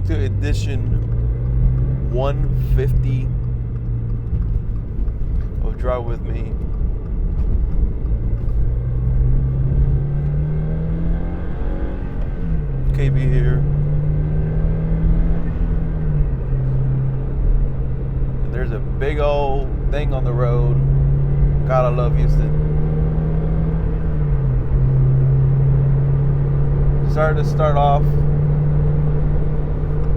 Welcome to edition 150 of Drive With Me. KB here. And there's a big old thing on the road. God, I love Houston. Decided to start off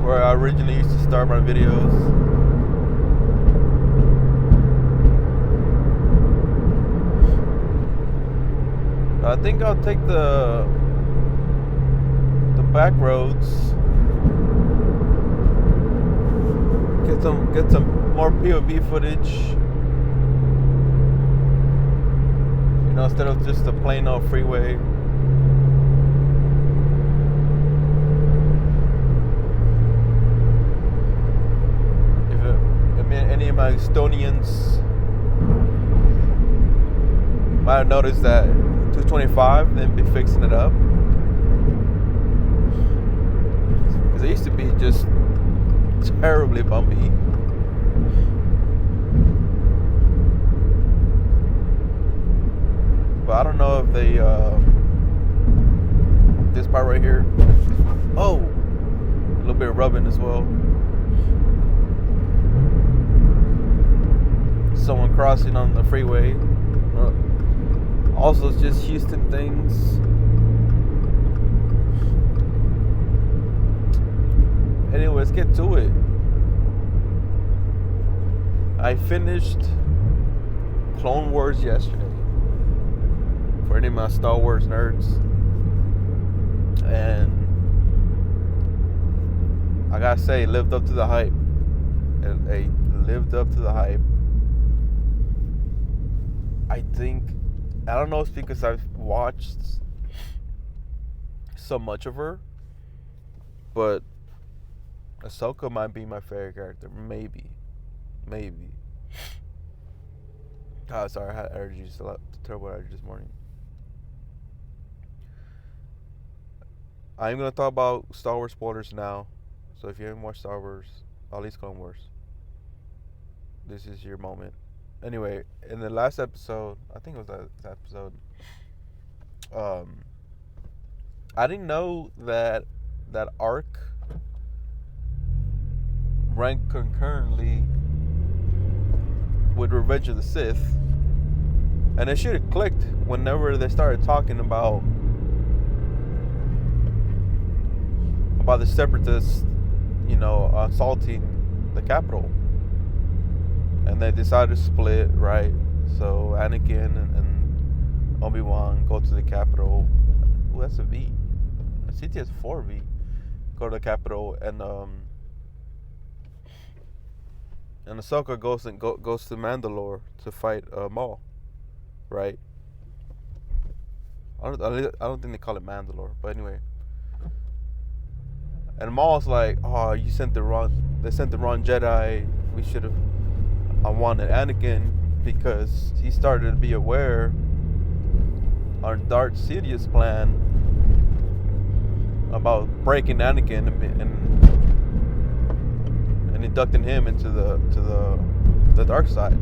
where I originally used to start my videos. I think I'll take the back roads. Get some more POV footage. You know, instead of just a plain old freeway. Any of my Estonians might have noticed that 225, they'd be fixing it up. Because it used to be just terribly bumpy. But I don't know if they, this part right here, oh, a little bit of rubbing as well. Someone crossing on the freeway. Also, it's just Houston things. Anyway, let's get to it. I finished Clone Wars yesterday. For any of my Star Wars nerds. And I gotta say, it lived up to the hype. It lived up to the hype. I don't know if it's because I've watched so much of her, but Ahsoka might be my favorite character. Maybe. Oh, sorry, I had allergies, terrible allergies this morning. I'm going to talk about Star Wars spoilers now. So if you haven't watched Star Wars, at least Clone Wars, this is your moment. Anyway, in the last episode, I think it was that episode, I didn't know that arc ranked concurrently with Revenge of the Sith, and it should have clicked whenever they started talking about the separatists, assaulting the Capitol. And they decided to split, right? So Anakin and Obi-Wan go to the Capitol. Oh, that's a V. CT has 4V. Go to the Capitol, and Ahsoka goes to Mandalore to fight Maul, right? I don't think they call it Mandalore, but anyway. And Maul's like, "Oh, they sent the wrong Jedi. We should have." I wanted Anakin because he started to be aware on Darth Sidious' plan about breaking Anakin and inducting him into the dark side.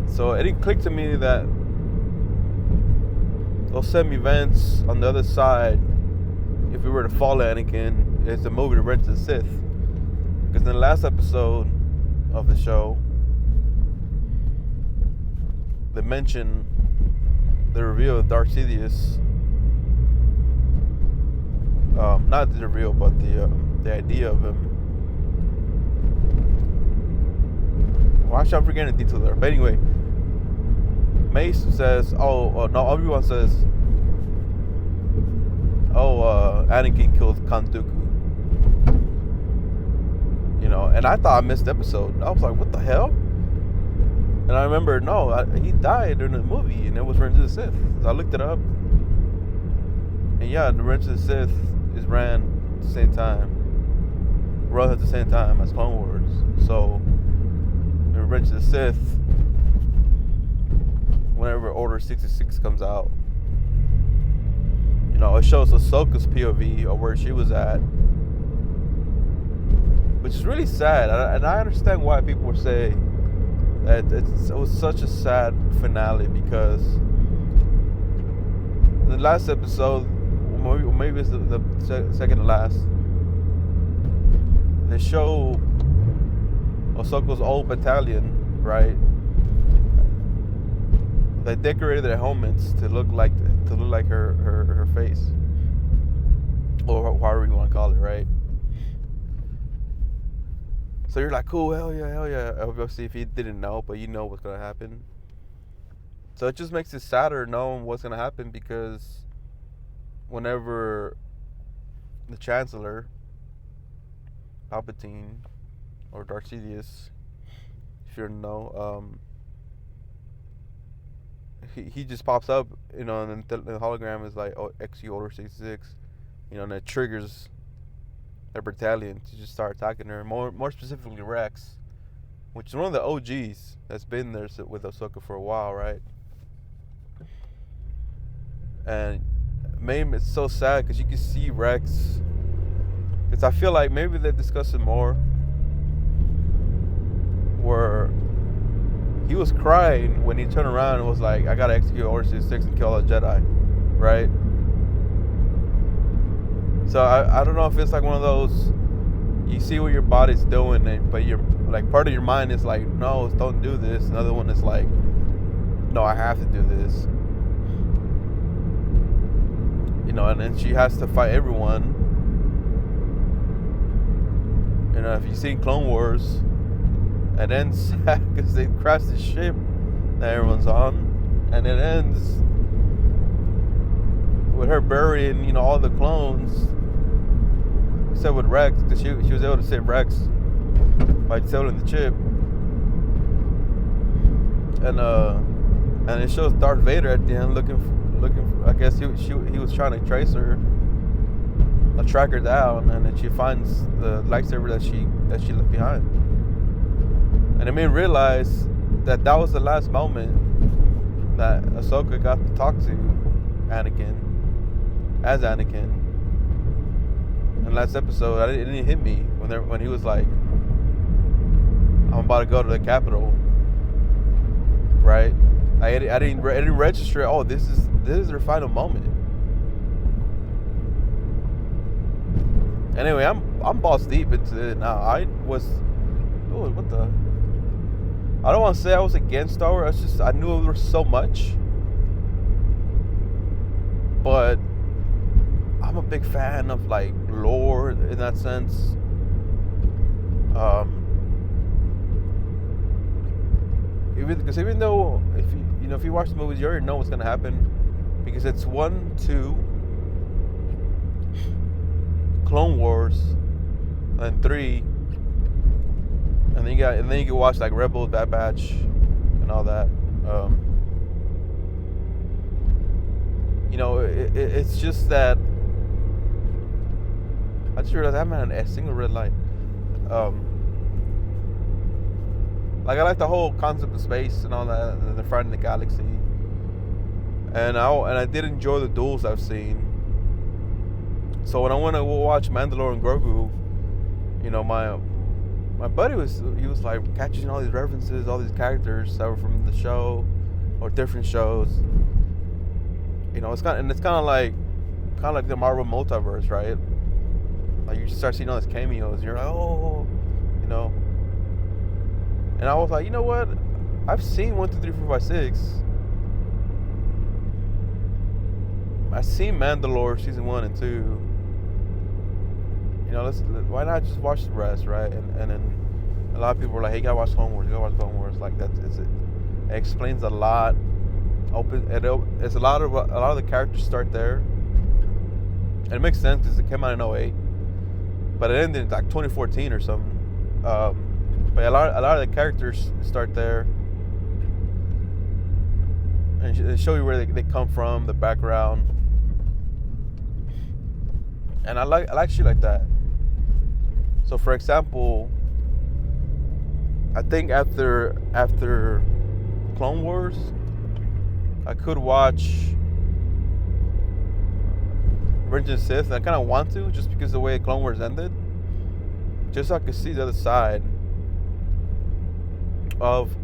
So it didn't click to me that those same events on the other side, if we were to follow Anakin, is the movie Revenge of the Sith. Because in the last episode of the show, they mentioned the reveal of Darth Sidious. Not the reveal, but the idea of him. Well, actually, I'm forgetting the detail there. But anyway, Mace says, Obi-Wan says, Anakin killed Count Dooku. And I thought I missed the episode. I was like, what the hell? And I remember, he died during the movie, and it was Revenge of the Sith. So I looked it up. And yeah, the Revenge of the Sith is ran at the same time as Clone Wars. So, the Revenge of the Sith, whenever Order 66 comes out, it shows Ahsoka's POV of where she was at, which is really sad. And I understand why people were saying that it was such a sad finale, because the last episode, maybe it's the second to last, they show Ahsoka's old battalion, right? They decorated their helmets to look like her face, or however you want to call it, right? So you're like, cool, hell yeah. Obviously, if you didn't know, but you know what's gonna happen. So it just makes it sadder knowing what's gonna happen, because whenever the Chancellor, Palpatine, or Darth Sidious, if you don't know, he just pops up, and then the hologram is like, oh, XU Order 66, and it triggers their battalion to just start attacking her. More specifically, Rex, which is one of the OGs that's been there with Ahsoka for a while, right? And maybe it's so sad because you can see Rex. Because I feel like maybe they're discussing more, where he was crying when he turned around and was like, I gotta execute Order 66 and kill all the Jedi, right? So I don't know if it's like one of those, you see what your body's doing, but you're like, part of your mind is like, no, don't do this. Another one is like, no, I have to do this. And then she has to fight everyone. If you've seen Clone Wars, it ends because they crash the ship that everyone's on, and it ends with her burying, all the clones, except with Rex, because she was able to save Rex by selling the chip. And it shows Darth Vader at the end looking. I guess he was trying to trace her, track her down, and then she finds the lightsaber that she left behind. And it made me realize that was the last moment that Ahsoka got to talk to Anakin as Anakin. In the last episode, it didn't hit me when he was like, I'm about to go to the Capitol, right? I didn't register. Oh, this is their final moment. Anyway, I'm balls deep into it now. I don't want to say I was against Star Wars. I knew there was so much, but I'm a big fan of like lore in that sense. Even though if you watch the movies, you already know what's gonna happen, because it's 1, 2, Clone Wars, and 3, and then you can watch like Rebels, Bad Batch, and all that. It's just that I just realized I haven't had a single red light. Like, I like the whole concept of space and all that, and the front of the galaxy. And I did enjoy the duels I've seen. So when I went to watch Mandalore and Grogu, my buddy was like catching all these references, all these characters that were from the show or different shows. It's kind of like the Marvel multiverse, right? Like, you start seeing all these cameos, and you're like, oh, And I was like, you know what? I've seen 1, 2, 3, 4, 5, 6. I've seen Mandalore season 1 and 2. Why not just watch the rest, right? And then a lot of people are like, hey, you gotta watch Clone Wars. Like, it explains a lot. It's a lot of the characters start there, and it makes sense because it came out in 2008, but it ended in like 2014 or something. But a lot of the characters start there, and they show you where they come from, the background, and I like shit like that. So, for example, I think after Clone Wars, I could watch Revenge of the Sith, and I kind of want to just because of the way Clone Wars ended, just so I could see the other side of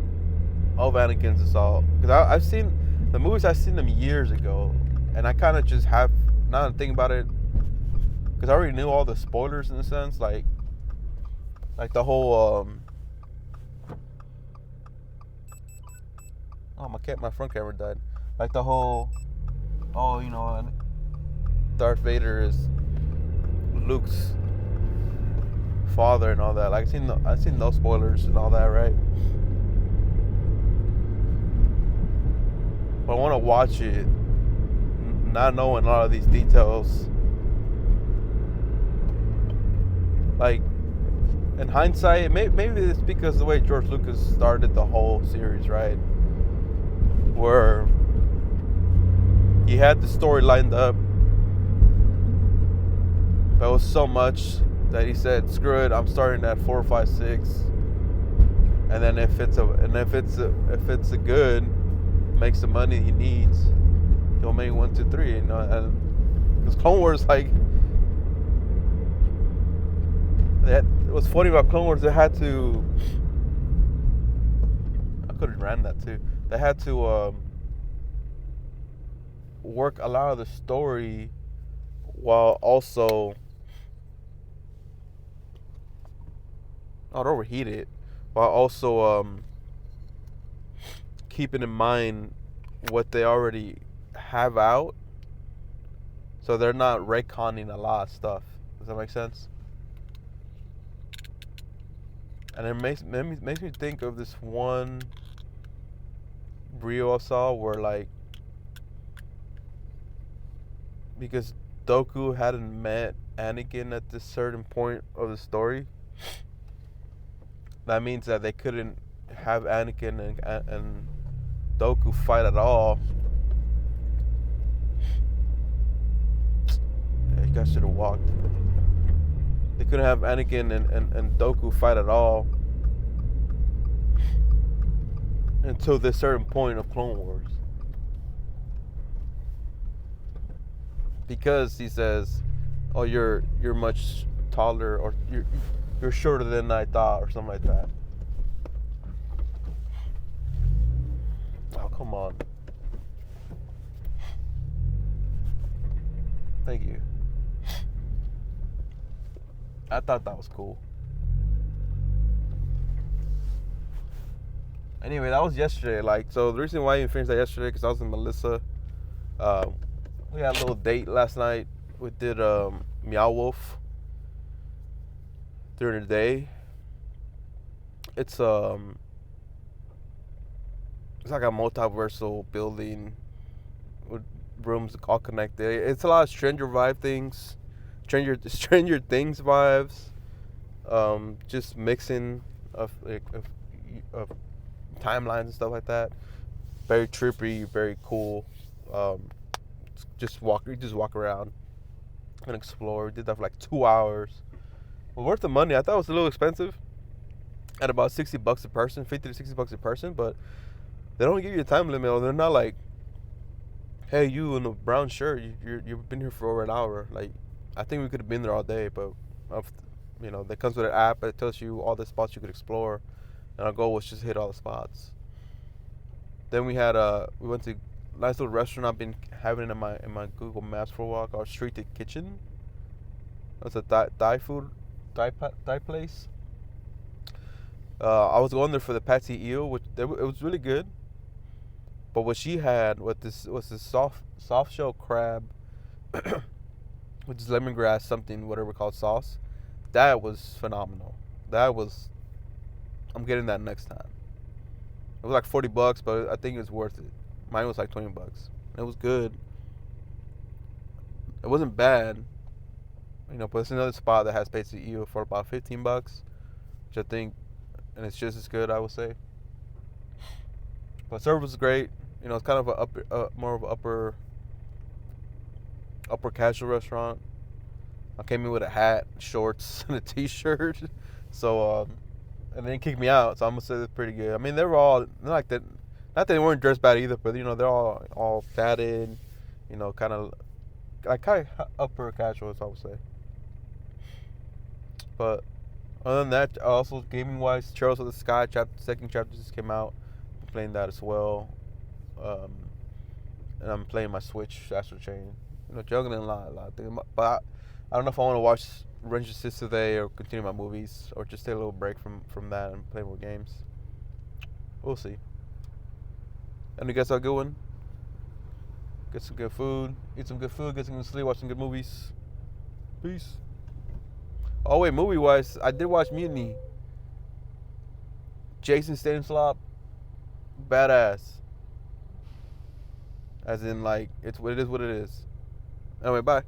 Anakin's assault. Because I've seen the movies, I've seen them years ago, and I kind of just have, now that I think about it, because I already knew all the spoilers in a sense, like the whole oh, my front camera died. Like the whole, oh, you know, Darth Vader is Luke's father and all that. Like I've seen those spoilers and all that, right? But I want to watch it, not knowing a lot of these details. Like, in hindsight, maybe it's because of the way George Lucas started the whole series, right? Where he had the story lined up, but it was so much that he said, "Screw it, I'm starting at 4, 5, 6." And then if it's a good, makes the money he needs, he'll make 1, 2, 3. You know, and because Clone Wars, like, what's funny about Clone Wars, they had to. I could have ran that too. They had to work a lot of the story while also not overheat it, while also keeping in mind what they already have out, so they're not retconning a lot of stuff. Does that make sense? And it makes me think of this one reel I saw where, like, because Dooku hadn't met Anakin at this certain point of the story, that means that they couldn't have Anakin and Dooku fight at all. You guys should have walked. They couldn't have Anakin and Dooku fight at all until this certain point of Clone Wars. Because he says, "Oh, you're much taller, or you're shorter than I thought," or something like that. Oh, come on. Thank you. I thought that was cool. Anyway, that was yesterday. Like, so the reason why I even finished that yesterday, because I was with Melissa. We had a little date last night. We did Meow Wolf during the day. It's like a multiversal building with rooms all connected. It's a lot of Stranger Things vibes. Just mixing of timelines and stuff like that. Very trippy, very cool. Just walk around and explore. We did that for like 2 hours. Well, worth the money. I thought it was a little expensive at about $60 a person, $50 to $60 a person, but they don't give you a time limit, or they're not like, "Hey, you in the brown shirt, you've been here for over an hour." Like, I think we could have been there all day, but that comes with an app that tells you all the spots you could explore, and our goal was just hit all the spots. Then we went to a nice little restaurant I've been having in my Google Maps for a while, called Street to Kitchen. That's a Thai place. I was going there for the Patsy Eel, which it was really good. But what she had was this soft shell crab, which is lemongrass something, whatever called sauce. That was phenomenal. I'm getting that next time. It was like $40, but I think it was worth it. Mine was like $20. It was good. It wasn't bad, but it's another spot that has Patsy Eel for about $15, which I think, and it's just as good, I would say. But service was great. It's kind of more of an upper casual restaurant. I came in with a hat, shorts, and a t-shirt. So, and they didn't kick me out. So I'm gonna say that's pretty good. I mean, they were all not like that. Not that they weren't dressed bad either, but they're all fatted. Kind like kind of upper casual, as I would say. But other than that, also gaming wise, Trails of the Sky second chapter just came out. I'm playing that as well. Um, and I'm playing my Switch Astro Chain. Juggling a lot of things. But I don't know if I want to watch Ranger Six today or continue my movies or just take a little break from that and play more games. We'll see. And you guys have a good one. Get some good food. Eat some good food. Get some good sleep. Watch some good movies. Peace. Oh wait, movie wise, I did watch Mutiny. Jason Statham slop, badass. As in, like, it's what it is. What it is. Anyway, bye.